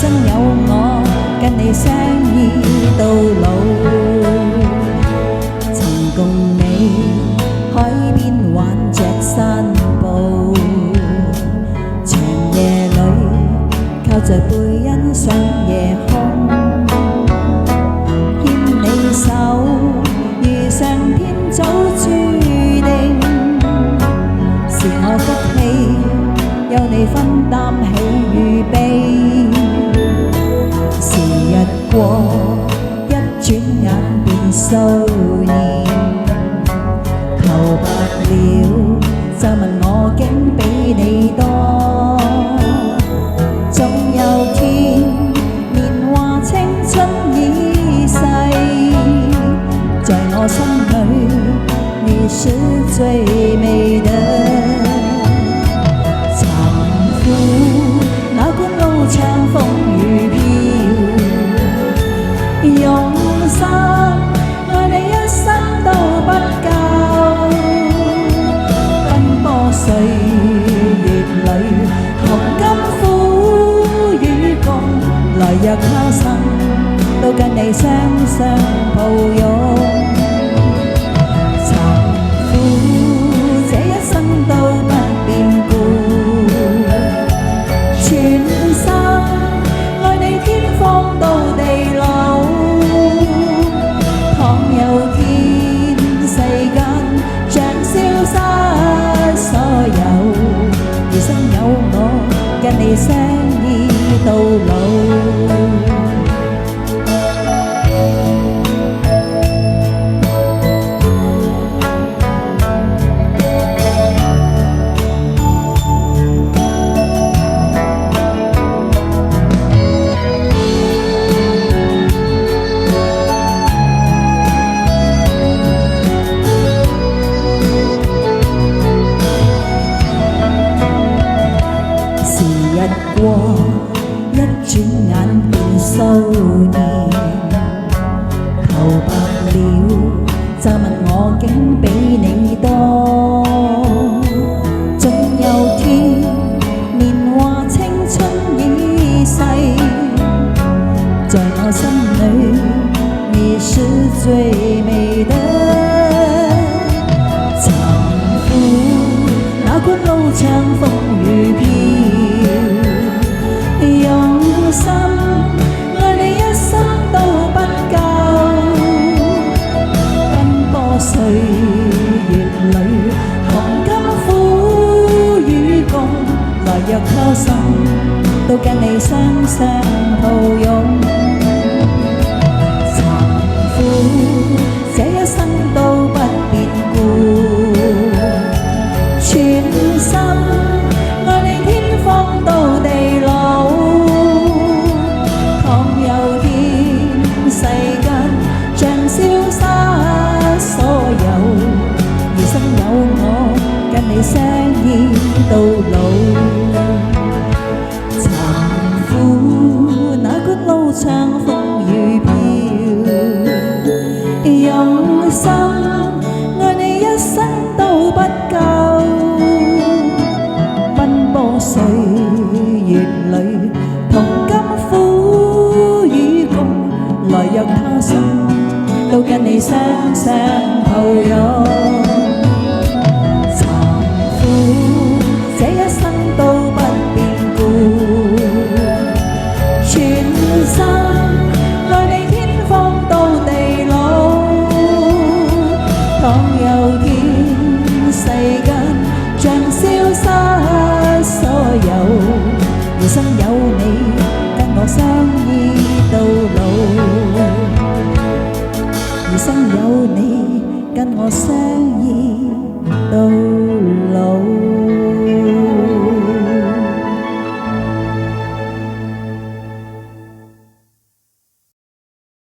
生有我跟你相依到老。曾共你海邊玩着散步，長夜裏靠着背欣賞夜空，牽你手如上天早注定，是我福氣有你分擔喜與悲。時日過一轉眼變數年，頭白了就問我竟比你多。總有天年華青春已逝，在我心裏你是最美的。殘酷那管路長風雨飄，用心愛你一生都不夠。奔波歲月裏同甘苦與共，來若他生都跟你雙雙抱擁。跟你相依到老。過一轉眼變數年，頭白了就問我竟比你多。總有天年華青春已逝，在我心裏你是最美的。殘酷那管路長風雨飄，用心愛你一生都不夠。奔波歲月裏同甘苦與共，來若他生都跟你雙雙抱擁。殘酷這一生都不變故，全心愛你天荒到地老。世間像消失所有，餘生有我跟你相依到老。殘酷那管路長風雨飄，用心愛你一生都不夠。奔波歲月裏同甘苦與共，來若他生都跟你雙雙抱擁。殘酷這一生都不變故，全心愛你天荒到地老。倘有天世間像消失所有，餘生有你跟我相依到老。餘生有你跟我相